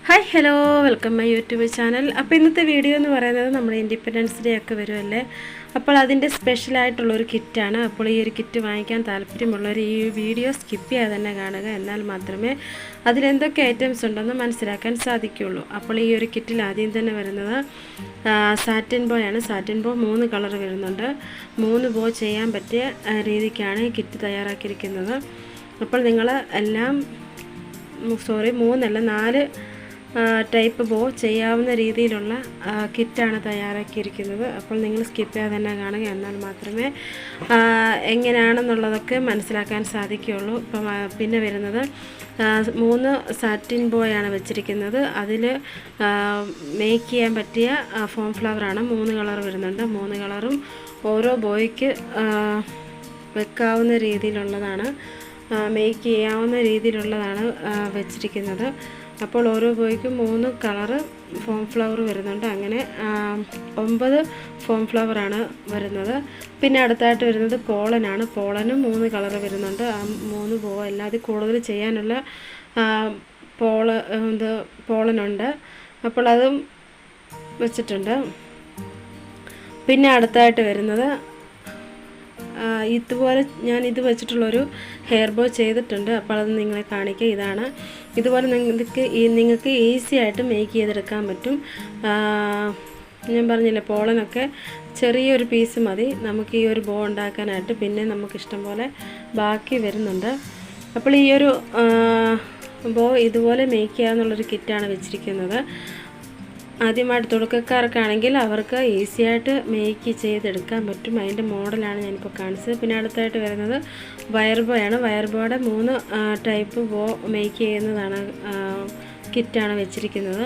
Hi hello welcome my YouTube channel. അപ്പോൾ ഇന്നത്തെ video എന്ന് പറയുന്നത് നമ്മുടെ ഇൻഡിപെൻഡൻസ് ഡേ ഒക്കെ വരുമല്ലേ, അപ്പോൾ അതിൻ്റെ സ്പെഷ്യലായിട്ടുള്ളൊരു കിറ്റാണ്. അപ്പോൾ ഈ ഒരു കിറ്റ് വാങ്ങിക്കാൻ താല്പര്യമുള്ളവർ ഈ വീഡിയോ സ്കിപ്പ് ചെയ്യാതെ തന്നെ കാണുക, എന്നാൽ മാത്രമേ അതിലെന്തൊക്കെ ഐറ്റംസ് ഉണ്ടെന്ന് മനസ്സിലാക്കാൻ സാധിക്കുകയുള്ളൂ. അപ്പോൾ ഈ ഒരു കിറ്റിൽ ആദ്യം തന്നെ വരുന്നത് സാറ്റിൻ ബോ ആണ്. സാറ്റിൻ ബോ 3 കളർ വരുന്നുണ്ട്. 3 ബോ ചെയ്യാൻ പറ്റിയ രീതിക്കാണ് ഈ കിറ്റ് തയ്യാറാക്കിയിരിക്കുന്നത്. അപ്പോൾ നിങ്ങൾ എല്ലാം 3 അല്ല 4 ടൈപ്പ് ബോ ചെയ്യാവുന്ന രീതിയിലുള്ള കിറ്റാണ് തയ്യാറാക്കിയിരിക്കുന്നത്. അപ്പോൾ നിങ്ങൾ സ്കിപ്പ് ചെയ്യാതെ തന്നെ കാണുക, എന്നാൽ മാത്രമേ എങ്ങനെയാണെന്നുള്ളതൊക്കെ മനസ്സിലാക്കാൻ സാധിക്കുകയുള്ളൂ. ഇപ്പം പിന്നെ വരുന്നത് 3 സാറ്റിൻ ബോയാണ് വെച്ചിരിക്കുന്നത്. അതിൽ മേക്ക് ചെയ്യാൻ പറ്റിയ ഫോം ഫ്ലവറാണ്. 3 കളർ വരുന്നുണ്ട്. 3 കളറും ഓരോ ബോയ്ക്ക് വെക്കാവുന്ന രീതിയിലുള്ളതാണ്, മേക്ക് ചെയ്യാവുന്ന രീതിയിലുള്ളതാണ് വെച്ചിരിക്കുന്നത്. അപ്പോൾ ഓരോ ബോയ്ക്കും 3 കളറ് ഫോം ഫ്ലവർ വരുന്നുണ്ട്. അങ്ങനെ 9 ഫോം ഫ്ലവറാണ് വരുന്നത്. പിന്നെ അടുത്തായിട്ട് വരുന്നത് പോളനാണ്. പോളനും 3 കളർ വരുന്നുണ്ട്. ആ 3 ബോ അല്ലാതെ കൂടുതൽ ചെയ്യാനുള്ള പോളനുണ്ട്. അപ്പോൾ അതും വെച്ചിട്ടുണ്ട്. പിന്നെ അടുത്തായിട്ട് വരുന്നത് ഇതുപോലെ ഞാൻ ഇത് വെച്ചിട്ടുള്ളൊരു ഹെയർ ബോ ചെയ്തിട്ടുണ്ട്. അപ്പോൾ അത് നിങ്ങളെ കാണിക്കുക. ഇതാണ്. ഇതുപോലെ നിങ്ങൾക്ക് ഈസി ആയിട്ട് മേക്ക് ചെയ്തെടുക്കാൻ പറ്റും. ഞാൻ പറഞ്ഞില്ലേ, പോളനൊക്കെ ചെറിയൊരു പീസ് മതി നമുക്ക് ഈ ഒരു ബോ ഉണ്ടാക്കാനായിട്ട്. പിന്നെ നമുക്ക് ഇഷ്ടം പോലെ ബാക്കി വരുന്നുണ്ട്. അപ്പോൾ ഈ ഒരു ബോ ഇതുപോലെ മേക്ക് ചെയ്യാമെന്നുള്ളൊരു കിറ്റാണ് വെച്ചിരിക്കുന്നത്. ആദ്യമായിട്ട് തുടക്കക്കാർക്കാണെങ്കിൽ അവർക്ക് ഈസി ആയിട്ട് മേക്ക് ചെയ്തെടുക്കാൻ പറ്റും. അതിൻ്റെ മോഡലാണ് ഞാനിപ്പോൾ കാണിച്ചത്. പിന്നെ അടുത്തായിട്ട് വരുന്നത് വയർ ബോയാണ്. വയർ ബോയുടെ 3 ടൈപ്പ് ബോ മേക്ക് ചെയ്യുന്നതാണ് കിറ്റാണ് വെച്ചിരിക്കുന്നത്.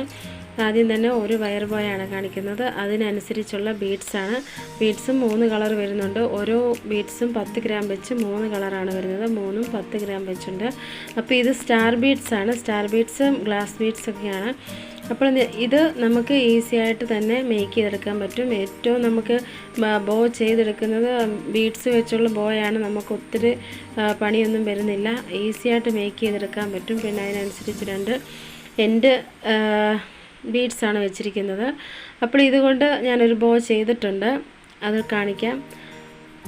ആദ്യം തന്നെ ഒരു വയർ ബോയാണ് കാണിക്കുന്നത്. അതിനനുസരിച്ചുള്ള ബീഡ്സാണ്. ബീഡ്സും 3 കളർ വരുന്നുണ്ട്. ഓരോ ബീഡ്സും 10 ഗ്രാം വെച്ച് 3 കളറാണ് വരുന്നത്. 3ഉം 10 ഗ്രാം വെച്ചുണ്ട്. അപ്പോൾ ഇത് സ്റ്റാർ ബീഡ്സാണ്. സ്റ്റാർ ബീഡ്സും ഗ്ലാസ് ബീഡ്സൊക്കെയാണ്. അപ്പോൾ ഇത് നമുക്ക് ഈസി ആയിട്ട് തന്നെ മേക്ക് ചെയ്തെടുക്കാൻ പറ്റും. ഏറ്റവും നമുക്ക് ബോ ചെയ്തെടുക്കുന്നത് ബീഡ്സ് വെച്ചുള്ള ബോയാണ്. നമുക്ക് ഒത്തിരി പണിയൊന്നും വരുന്നില്ല. ഈസി ആയിട്ട് മേക്ക് ചെയ്തെടുക്കാൻ പറ്റും. പിന്നെ അതിനനുസരിച്ച് 2 എൻഡ് ബീഡ്സാണ് വെച്ചിരിക്കുന്നത്. അപ്പോൾ ഇതുകൊണ്ട് ഞാനൊരു ബോ ചെയ്തിട്ടുണ്ട്, അത് കാണിക്കാം.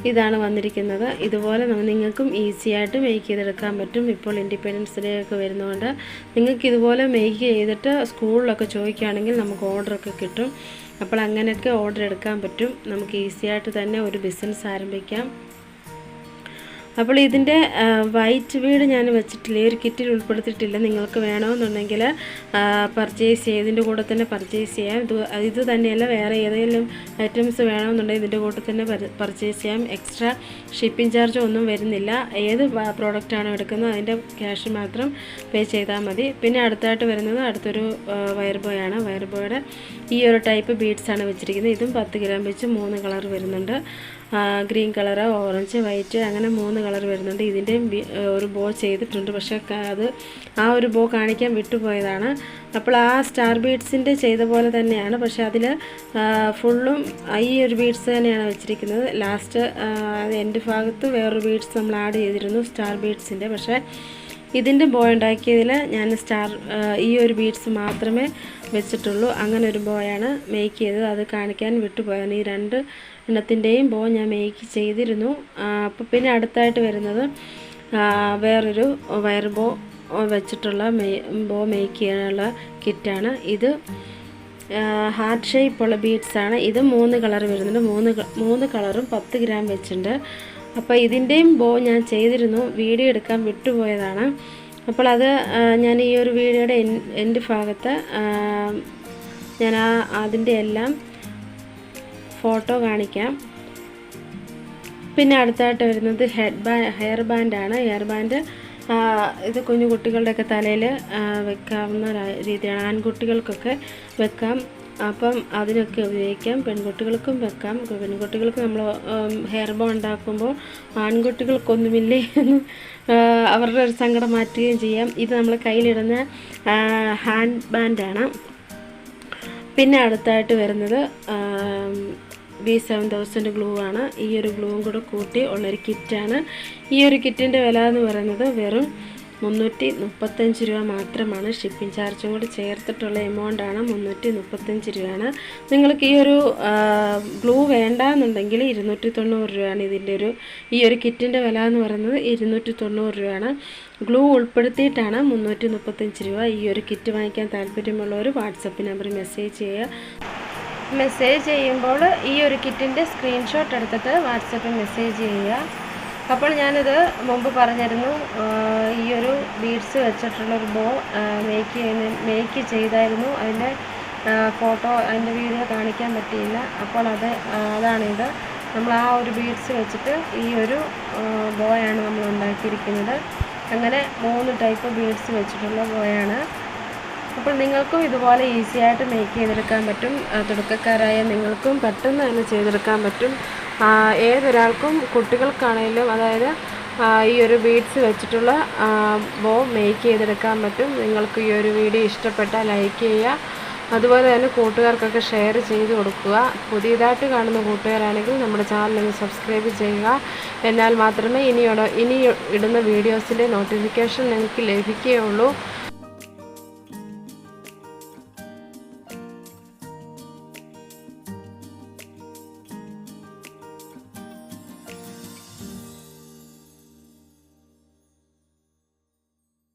ഇതാണ് വന്നിരിക്കുന്നത്. ഇതുപോലെ നിങ്ങൾക്കും ഈസി ആയിട്ട് മേക്ക് ചെയ്തെടുക്കാൻ പറ്റും. ഇപ്പോൾ ഇൻഡിപെൻഡൻസ് ഡേ ഒക്കെ വരുന്നതുകൊണ്ട് നിങ്ങൾക്ക് ഇതുപോലെ മേക്ക് ചെയ്തിട്ട് സ്കൂളിലൊക്കെ ചോദിക്കുകയാണെങ്കിൽ നമുക്ക് ഓർഡറൊക്കെ കിട്ടും. അപ്പോൾ അങ്ങനെയൊക്കെ ഓർഡർ എടുക്കാൻ പറ്റും. നമുക്ക് ഈസി ആയിട്ട് തന്നെ ഒരു ബിസിനസ് ആരംഭിക്കാം. അപ്പോൾ ഇതിൻ്റെ വൈറ്റ് ബീഡ് ഞാൻ വെച്ചിട്ടില്ല, ഈ ഒരു കിറ്റിൽ ഉൾപ്പെടുത്തിയിട്ടില്ല. നിങ്ങൾക്ക് വേണമെന്നുണ്ടെങ്കിൽ പർച്ചേസ് ചെയ്തതിൻ്റെ കൂടെ തന്നെ പർച്ചേസ് ചെയ്യാം. ഇത് തന്നെയല്ല, വേറെ ഏതെങ്കിലും ഐറ്റംസ് വേണമെന്നുണ്ടെങ്കിൽ ഇതിൻ്റെ കൂടെ തന്നെ പർച്ചേസ് ചെയ്യാം. എക്സ്ട്രാ ഷിപ്പിംഗ് ചാർജ് ഒന്നും വരുന്നില്ല. ഏത് പ്രോഡക്റ്റാണോ എടുക്കുന്നത് അതിൻ്റെ ക്യാഷ് മാത്രം പേ ചെയ്താൽ മതി. പിന്നെ അടുത്തായിട്ട് വരുന്നത് അടുത്തൊരു വയർ ബോയാണ്. വയർ ബോയുടെ ഈ ഒരു ടൈപ്പ് ബീഡ്സാണ് വെച്ചിരിക്കുന്നത്. ഇതും 10 ഗ്രാം വെച്ച് 3 കളർ വരുന്നുണ്ട്. ഗ്രീൻ കളറ്, ഓറഞ്ച്, വൈറ്റ്, അങ്ങനെ 3 കളർ വരുന്നുണ്ട്. ഇതിൻ്റെയും ഒരു ബോ ചെയ്തിട്ടുണ്ട്, പക്ഷേ അത് ആ ഒരു ബോ കാണിക്കാൻ വിട്ടുപോയതാണ്. അപ്പോൾ ആ സ്റ്റാർ ബീഡ്സിൻ്റെ ചെയ്ത പോലെ തന്നെയാണ്, പക്ഷേ അതിൽ ഫുള്ളും ഈ ഒരു ബീഡ്സ് തന്നെയാണ് വെച്ചിരിക്കുന്നത്. ലാസ്റ്റ് എൻ്റെ ഭാഗത്ത് വേറൊരു ബീഡ്സ് നമ്മൾ ആഡ് ചെയ്തിരുന്നു, സ്റ്റാർ ബീഡ്സിൻ്റെ. പക്ഷേ ഇതിൻ്റെ ബോ ഉണ്ടാക്കിയതിൽ ഞാൻ ഈ ഒരു ബീഡ്സ് മാത്രമേ വെച്ചിട്ടുള്ളൂ. അങ്ങനെ ഒരു ബോയാണ് മേക്ക് ചെയ്തത്, അത് കാണിക്കാൻ വിട്ടുപോയാണ്. ഈ 2 എണ്ണത്തിൻ്റെയും ബോ ഞാൻ മേക്ക് ചെയ്തിരുന്നു. അപ്പോൾ പിന്നെ അടുത്തായിട്ട് വരുന്നത് വേറൊരു വയർ ബോ വെച്ചിട്ടുള്ള ബോ മേക്ക് ചെയ്യാനുള്ള കിറ്റാണ്. ഇത് ഹാർട്ട് ഷേപ്പുള്ള ബീഡ്സാണ്. ഇത് 3 കളർ വരുന്നുണ്ട്. 3 കളറും 10 ഗ്രാം വെച്ചിട്ടുണ്ട്. അപ്പോൾ ഇതിൻ്റെയും ബോ ഞാൻ ചെയ്തിരുന്നു, വീഡിയോ എടുക്കാൻ വിട്ടുപോയതാണ്. അപ്പോൾ അത് ഞാൻ ഈ ഒരു വീഡിയോയുടെ എൻ്റെ ഭാഗത്ത് ഞാൻ അതിൻ്റെ എല്ലാം ഫോട്ടോ കാണിക്കാം. പിന്നെ അടുത്തായിട്ട് വരുന്നത് ഹെയർ ബാൻഡാണ്. ഹെയർ ബാൻഡ് ഇത് കുഞ്ഞു കുട്ടികളുടെയൊക്കെ തലയിൽ വെക്കാവുന്ന രീതിയാണ്. ആൺകുട്ടികൾക്കൊക്കെ വെക്കാം. അപ്പം അതിനൊക്കെ ഉപയോഗിക്കാം. പെൺകുട്ടികൾക്കും വെക്കാം. പെൺകുട്ടികൾക്ക് നമ്മൾ ഹെയർ ബോ ഉണ്ടാക്കുമ്പോൾ ആൺകുട്ടികൾക്കൊന്നുമില്ലേ എന്ന് അവരുടെ ഒരു സങ്കടം മാറ്റുകയും ചെയ്യാം. ഇത് നമ്മൾ കയ്യിലിടുന്ന ഹാൻഡ് ബാൻഡാണ്. പിന്നെ അടുത്തായിട്ട് വരുന്നത് B7000 ഗ്ലൂ ആണ്. ഈ ഒരു ഗ്ലൂവും കൂടെ കൂട്ടി ഉള്ളൊരു കിറ്റാണ്. ഈ ഒരു കിറ്റിൻ്റെ വില എന്ന് പറയുന്നത് വെറും 335 രൂപ മാത്രമാണ്. ഷിപ്പിംഗ് ചാർജും കൂടി ചേർത്തിട്ടുള്ള എമൗണ്ടാണ് 335 രൂപയാണ്. നിങ്ങൾക്ക് ഈ ഒരു ഗ്ലൂ വേണ്ടാന്നുണ്ടെങ്കിൽ 290 രൂപയാണ് ഈ ഒരു കിറ്റിൻ്റെ വില എന്ന് പറയുന്നത് 290 രൂപയാണ്. ഗ്ലൂ ഉൾപ്പെടുത്തിയിട്ടാണ് 335 രൂപ. ഈ ഒരു കിറ്റ് വാങ്ങിക്കാൻ താല്പര്യമുള്ളവർ വാട്സപ്പ് നമ്പറിൽ മെസ്സേജ് ചെയ്യുക. മെസ്സേജ് ചെയ്യുമ്പോൾ ഈ ഒരു കിറ്റിൻ്റെ സ്ക്രീൻഷോട്ട് എടുത്തിട്ട് വാട്സപ്പിൽ മെസ്സേജ് ചെയ്യുക. അപ്പോൾ ഞാനിത് മുമ്പ് പറഞ്ഞിരുന്നു, ഈ ഒരു ബീഡ്സ് വെച്ചിട്ടുള്ളൊരു ബോ മേക്ക് ചെയ്തായിരുന്നു. അതിൻ്റെ ഫോട്ടോ, അതിൻ്റെ വീഡിയോ കാണിക്കാൻ പറ്റിയില്ല. അപ്പോൾ അതാണിത്. നമ്മൾ ആ ഒരു ബീഡ്സ് വെച്ചിട്ട് ഈ ഒരു ബോയാണ് നമ്മൾ ഉണ്ടാക്കിയിരിക്കുന്നത്. അങ്ങനെ 3 ടൈപ്പ് ബീഡ്സ് വെച്ചിട്ടുള്ള ബോയാണ്. അപ്പോൾ നിങ്ങൾക്കും ഇതുപോലെ ഈസി ആയിട്ട് മേക്ക് ചെയ്തെടുക്കാൻ പറ്റും. തുടക്കക്കാരായ നിങ്ങൾക്കും പെട്ടെന്ന് തന്നെ ചെയ്തെടുക്കാൻ പറ്റും. ഏതൊരാൾക്കും, കുട്ടികൾക്കാണെങ്കിലും, അതായത് ഈ ഒരു ബീഡ്സ് വെച്ചിട്ടുള്ള ബോ മേക്ക് ചെയ്തെടുക്കാൻ പറ്റും. നിങ്ങൾക്ക് ഈ ഒരു വീഡിയോ ഇഷ്ടപ്പെട്ടാൽ ലൈക്ക് ചെയ്യുക. അതുപോലെ തന്നെ കൂട്ടുകാർക്കൊക്കെ ഷെയർ ചെയ്ത് കൊടുക്കുക. പുതിയതായിട്ട് കാണുന്ന കൂട്ടുകാരാണെങ്കിൽ നമ്മുടെ ചാനൽ ഒന്ന് സബ്സ്ക്രൈബ് ചെയ്യുക. എന്നാൽ മാത്രമേ ഇനി ഇടുന്ന വീഡിയോസിൻ്റെ നോട്ടിഫിക്കേഷൻ നിങ്ങൾക്ക് ലഭിക്കുകയുള്ളൂ.